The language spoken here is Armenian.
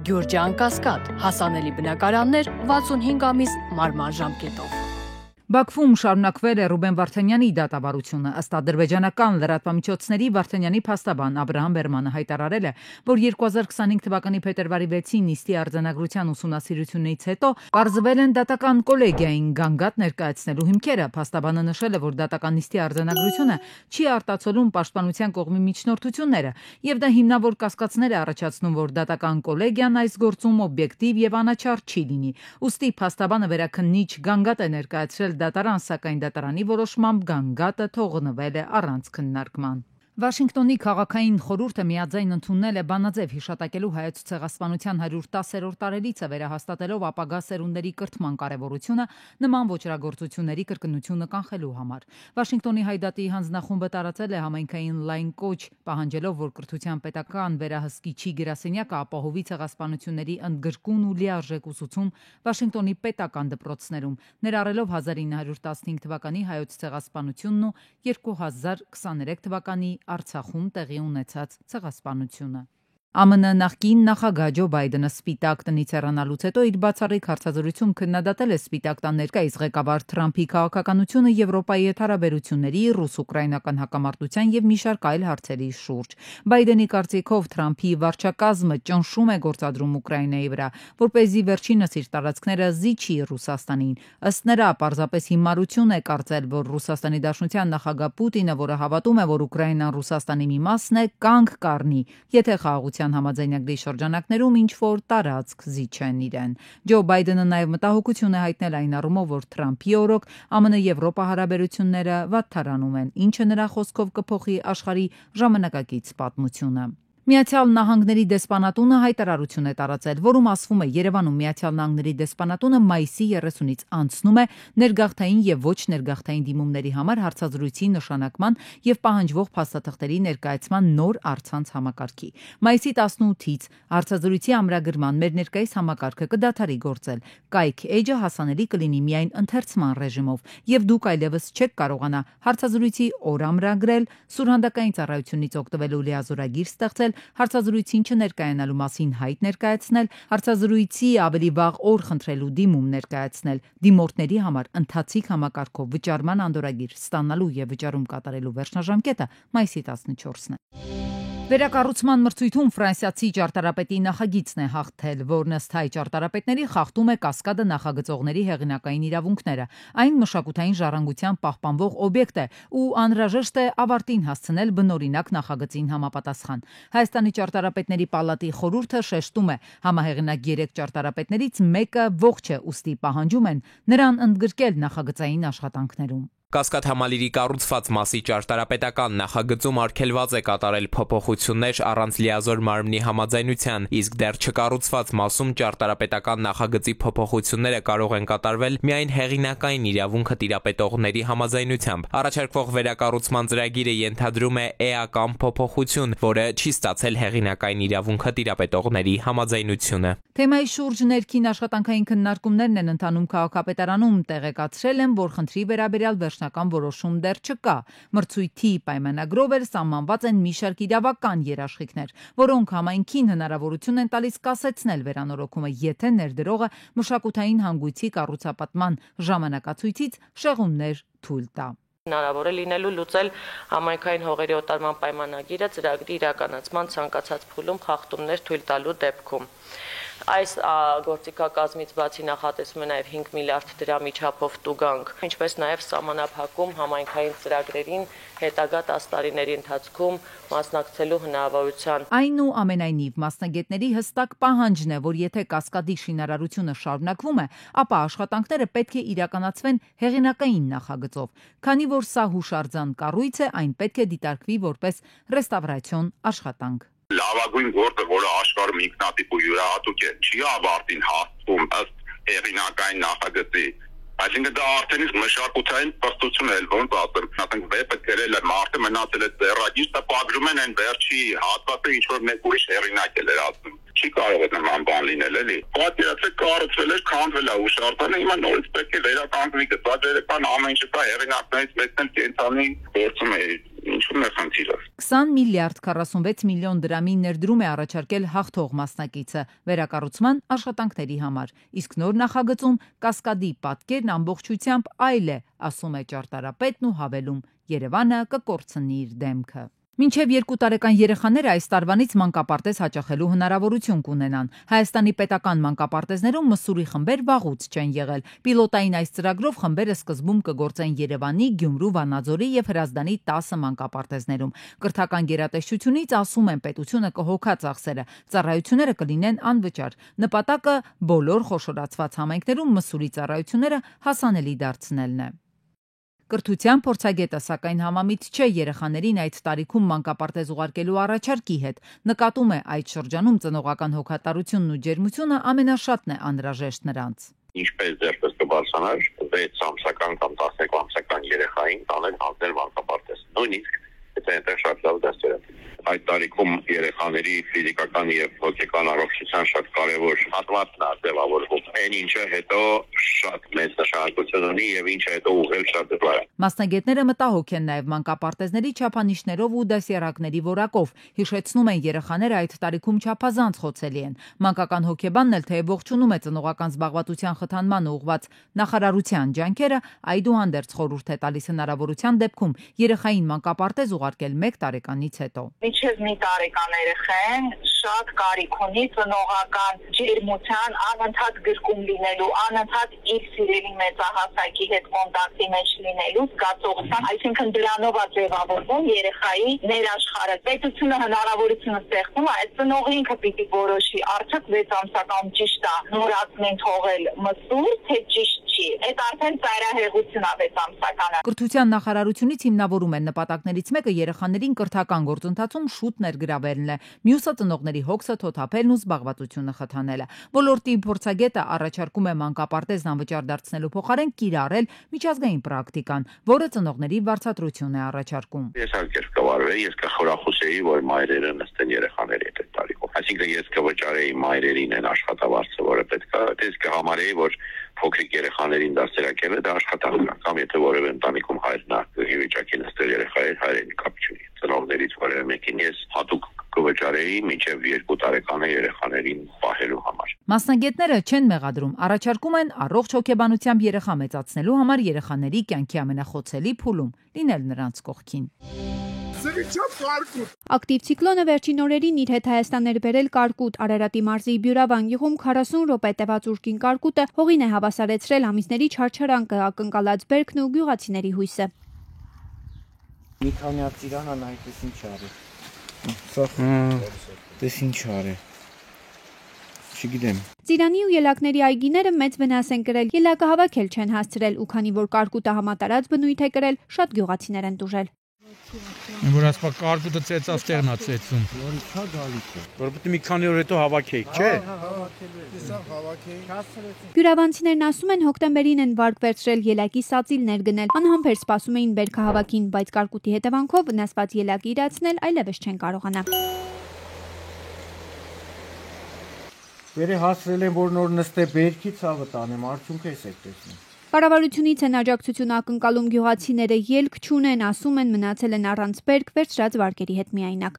Գյուրջան Կասկադ, հասանելի բնակարաններ 65 ամիս մարման ժամկետով։ Բաքվում շարունակվել է Ռուբեն Վարդանյանի դատավարությունը։ Ըստ ադրբեջանական լրատվամիջոցների Վարդանյանի փաստաբան Աբրահամ Բերմանը հայտարարել է, որ 2025 թվականի փետրվարի 6-ին նիստի արձանագրության ուսումնասիրությունից հետո պարզվել են դատական կոլեգիային գանգատ ներկայացնելու հիմքերը։ Փաստաբանը նշել է, որ դատական նիստի արձանագրությունը չի արտացոլում պաշտպանության կողմի միջնորդությունները, եւ դա հիմնավոր կասկածներ է առաջացնում, որ դատական կոլեգիան այս գործում օբյեկտիվ եւ անաչառ չի լինի։ Ուստի փաստաբանը վերաքննիչ գանգատ է ներկայացրել դատարան, սակայն դատարանի որոշմամբ գանգատը թողնվել է առանց քննարկման։ Վաշինգտոնի քաղաքային խորհուրդը միաձայն ընդունել է բանաձև հիշատակելու հայոց ցեղասպանության 110-րդ տարելիցը, վերահաստատելով ապագա սերունդների կրթման կարևորությունը նման ոճրագործությունների կրկնությունը կանխելու համար։ Վաշինգտոնի հայդատի հանձնախումբը տարածել է համայնքային լայն կոչ, պահանջելով, որ կրթության պետական վերահսկիչի գրասենյակը ապահովի ցեղասպանությունների ընդգրկուն ու լիարժեք ուսուցում Վաշինգտոնի պետական դպրոցներում, ներառելով 1915 թվականի հայոց ցեղասպանությունն ու 2023 թվականի Արցախում տեղի ունեցած ցեղասպանությունը։ ԱՄՆ նախկին նախագահ Ջո Բայդենը Սպիտակ տնից հեռանալուց հետո իր բացառիկ հարցազրույցում քննադատել է Սպիտակ տան ներկայիս ղեկավար Թրամփի քաղաքականությունը Եվրոպայի հետ հարաբերությունների, ռուս-ուկրաինական հակամարտության եւ մի շարք այլ հարցերի շուրջ։ Բայդենի կարծիքով Թրամփի վարչակազմը ճնշում է գործադրում Ուկրաինայի վրա, որպեսզի վերջինս իր տարածքները զիջի Ռուսաստանին։ Ըստ նրա, պարզապես հիմարություն է կարծել, որ Ռուսաստանի Դաշնության նախագահ Պուտինը, որը հավատում է, որ Ուկրաինան Ռուսաստանի մի մասն է, կանգ կառնի, եթե խաղաղության համաձայնագրի շրջանակներում ինչ-որ տարածք զիջեն իրեն։ Ջո Բայդենը նաև մտահոգություն է հայտնել այն առումով, որ Թրամփի օրոք ԱՄՆ-Եվրոպա հարաբերությունները վատթարանում են, ինչը նրա խոսքով կփոխի աշխարհի ժամանակակից պատմությունը։ Միացյալ Նահանգների դեսպանատունը հայտարարություն է տարածել, որում ասվում է Երևանում Միացյալ Նահանգների դեսպանատունը մայիսի 30-ից անցնում է ներգաղթային եւ ոչ ներգաղթային դիմումների համար հարցազրույցի նշանակման եւ պահանջվող փաստաթղթերի ներկայացման նոր առցանց համակարգի։ Մայիսի 18-ից հարցազրույցի ամրագրման մեր ներկայիս համակարգը կդադարի գործել։ Կայք էջը հասանելի կլինի միայն ընթերցման ռեժիմով եւ դուք այլևս չեք կարողանա հարցազրույցի օր ամրագրել, սուրհանդակային ծառայությունից օգտվելու լիազորագիր ստեղծել, հարցազրույցին չներկայանալու մասին հայտ ներկայացնել, հարցազրույցի ավելի վաղ օր խնդրելու դիմում ներկայացնել, դիմորդների համար ընթացիկ համակարգով վճարման անդորրագիր ստանալու եւ վճարում կատարելու վերջնաժամկետը մայիսի 14-ն է։ Վերակառուցման մրցույթում ֆրանսիացի ճարտարապետի նախագիծն է հաղթել, որն ըստ հայ ճարտարապետների խախտում է Կասկադը նախագծողների հեղինակային իրավունքները։ Այն մշակութային ժառանգության պահպանվող օբյեկտ է ու անհրաժեշտ է ավարտին հասցնել բնօրինակ նախագծին համապատասխան։ Հայաստանի ճարտարապետների պալատի խորհուրդը շեշտում է, համահեղինակ 3 ճարտարապետներից մեկը ողջ է, ուստի պահանջում են նրան ընդգրկել նախագծային աշխատանքներում։ Կասկադ համալիրի կառուցված մասի ճարտարապետական նախագծում արգելված է կատարել փոփոխություններ առանց լիազոր մարմնի համաձայնության, իսկ դեռ չկառուցված մասում ճարտարապետական նախագծի փոփոխությունները կարող են կատարվել միայն հեղինակային իրավունքը տիրապետողների համաձայնությամբ։ Առաջարկվող վերակառուցման ծրագիրը ենթադրում է էական փոփոխություն, որը չի ստացել հեղինակային իրավունքը տիրապետողների համաձայնությունը։ Թեմայի շուրջ ներքին աշխատանքային քննարկումներն են ընթանում քաղաքապետարանում, տեղեկացրել են, որ խնդրի վերաբերյալ վերջնական որոշում դեռ չկա։ Մրցույթի պայմանագրով էլ սահմանված են մի շարք իրավական երաշխիքներ, որոնք համայնքին հնարավորություն են տալիս կասեցնել վերանորոգումը, եթե ներդրողը մշակութային հանգույցի կառուցապատման ժամանակացույցից շեղումներ թույլ տա։ Հնարավոր է լինելու լուծել համայնքային հողերի օտարման պայմանագիրը ծրագրի իրականացման ցանկացած փուլում խախտումներ թույլ տալու դեպքում։ Այս գործիքակազմից բացի նախատեսվում է նաև 5 միլիարդ դրամի չափով տուգանք, ինչպես նաև սահմանափակում համայնքային ծրագրերին հետագա 10 տարիների ընթացքում մասնակցելու հնարավորության։ Այնուամենայնիվ, մասնագետների հստակ պահանջն է, որ եթե Կասկադի շինարարությունը շարունակվում է, ապա աշխատանքները պետք է իրականացվեն հեղինակային նախագծով։ Քանի որ սա հուշարձան կառույց է, այն պետք է դիտարկվի որպես ռեստավրացիոն աշխատանք։ Լավագույն գործը, որը աշխարհում ինքնատիպ ու յուրահատուկ է, չի ավարտին հասցվում ըստ հեղինակային նախագծի։ Այսինքն դա արդեն իսկ մշակութային պստություն է, ոնց ասեմ, ասենք վեպը գրել է մարդը, մնացել է ձեռագիր, տպագրում են այն վերջի հատվածը, ինչ որ մեկ ուրիշ հեղինակ է լրացնում։ Չի կարող է նման բան լինել, էլի։ Պատկերացրեք, կառուցվել էր, քանդվել է հուշարձանը, հիմա նորից պետք է վերականգնվի, գծաճերական ամեն ինչը կա հեղինակներից մեկն էլ կենցանի գործում է ինչու՞մն է խնդիրը։ 20 միլիարդ 46 միլիոն դրամի ներդրում է առաջարկել հաղթող մասնակիցը վերակառուցման աշխատանքների համար, իսկ նոր նախագծում կասկադի պատկերն ամբողջությամբ այլ է, ասում է ճարտարապետն ու հավելում. Երևանը կկորցնի իր դեմքը։ Մինչև 2 տարեկան երեխաները այս տարվանից մանկապարտեզ հաճախելու հնարավորություն կունենան։ Հայաստանի պետական մանկապարտեզներում մսուրի խմբեր վաղուց չեն եղել։ Պիլոտային այս ծրագրով խմբերը սկզբում կգործեն Երևանի, Գյումրու, Վանաձորի եւ Հրազդանի 10 մանկապարտեզներում։ Կրթական գերատեսչությունից ասում են պետությունը կհոգա ծախսերը, ծառայությունները կլինեն անվճար։ Նպատակը բոլոր խոշորացված համայնքներում մսուրի ծառայությունները հասանելի դարձնելն է։ Կրթության փորձագետը սակայն համամիտ չէ երեխաներին այդ տարիքում մանկապարտեզ ուղարկելու առաջարկի հետ։ Նկատում է այդ շրջանում ծնողական հոգատարությունն ու ջերմությունը ամենաշատն է անհրաժեշտ նրանց։ Ինչպես դեռս կբարձրանար 6 ամսական կամ 12 ամսական երեխային տանել հանձնել մանկապարտեզ։ Նույնիսկ եթե այնտեղ շատ լավ դասեր են։ Այդ տարիքում երեխաների ֆիզիկական եւ հոգեկան առողջության շատ կարեւոր հատվածն է ձևավորվում։ Այն ինչը հետո շատ մեծ նշանակություն ունի եւ ինչը հետո ուղղել շատ դժվար է։ Մասնագետները մտահոգ են նաեւ մանկապարտեզների չափանիշներով ու դասյարակների որակով։ Հիշեցնում են երեխաները այդ տարիքում չափազանց խոցելի են։ Մանկական հոգեբանն էլ թեև ողջունում է ծնողական զբաղվածության խթանման ուղղված նախարարության ջանքերը, այդուհանդերձ խորհուրդ է տալիս հնարավորության դեպքում երեխային մանկապարտեզ ուղարկել 1 տարեկանից հետո։ Մինչև մի տարեկան երեխան շատ կարիք ունի ծնողական ջերմության, անընդհատ գրկում լինելու, անընդհատ իր սիրելի մեծահասակի հետ կոնտակտի մեջ լինելու զգացողության, այսինքն դրանով է ձևավորվում երեխայի ներաշխարհը։ Պետությունը հնարավորություն ստեղծում է, այդ ծնողը ինքը պիտի որոշի, արդյոք 6 ամսական ճիշտ է նորացնեն թողել մսուր, թե ճիշտ չի։ Այդ արդեն ծայրահեղություն է 6 ամսականը։ Կրթության նախարարությունից հիմնավորում են նպատակներից մեկը երեխաներին կրթական գործընթացում շուտ ներգրավելն է, մյուսը ծնողների հոգսը թոթափելն ու զբաղվածությունը խթանելը։ Ոլորտի փորձագետը առաջարկում է մանկապարտեզն անվճար դարձնելու փոխարեն կիրառել միջազգային պրակտիկան, որը ծնողների վարձատրություն է առաջարկում։ Ես հարկեր կվարվեի, ես կխորախուսեի, որ մայրերը նստեն երեխաների հետ այդ տարիքում։ Այսինքն ես կվճարեի մայրերին այն աշխատավարձը, որը պետք է, ես կհամարեի, որ փոքրիկ երեխաներին դասերակելը դա աշխատանք է, կամ եթե որևէ ընտանիքում հայրն է վիճակի նստել երեխայի հայրենի կապ չունի։ Ծնողներից որևէ մեկին ես հատուկ կվճարեի մինչև 2 տարեկան երեխաներին պահելու համար։ Մասնագետները չեն մեղադրում, առաջարկում են առողջ հոգեբանությամբ երեխա մեծացնելու համար երեխաների կյանքի ամենախոցելի փուլում լինել նրանց կողքին։ Ակտիվ ցիկլոնը վերջին օրերին իր հետ Հայաստան էր բերել կարկուտ։ Արարատի մարզի Բյուրավան գյուղում 40 րոպե տևած ուժգին կարկուտը հողին է հավասարեցրել ամիսների չարչարանքը, ակնկալած բերքն ու գյուղացիների հույսը։ Մի քանի ծիրանա նայես ինչ արի։ Դες ինչ արի։ Չգիտեմ։ Ծիրանի ու ելակների այգիները մեծ վնաս են կրել։ Ելակը հավաքել չեն հասցրել ու քանի որ կարկուտը համատարած բնույթ է կրել, շատ գյուղացիներ են տուժել։ Որ ասպա կարկուտը ծեծած տեղն է ծեծում։ Որ պետք է մի քանի օր հետո հավաքեիք, չէ՞։ Բյուրավանցիներն ասում են հոկտեմբերին են վարկ վերցրել ելակի սածիլներ գնել։ Անհամբեր սպասում էին բերքահավաքին, բայց կարկուտի հետևանքով վնասված ելակը իրացնել այլևս չեն կարողանա։ Վերե հասրել են, որ նոր նստե բերքի ցավը տանեմ, արդյունքը էս եք տեսնում։ Կառավարությունից են աջակցություն ակնկալում գյուղացիները, ելք չունեն, ասում են մնացել են առանց բերք վերցրած վարկերի հետ միայնակ։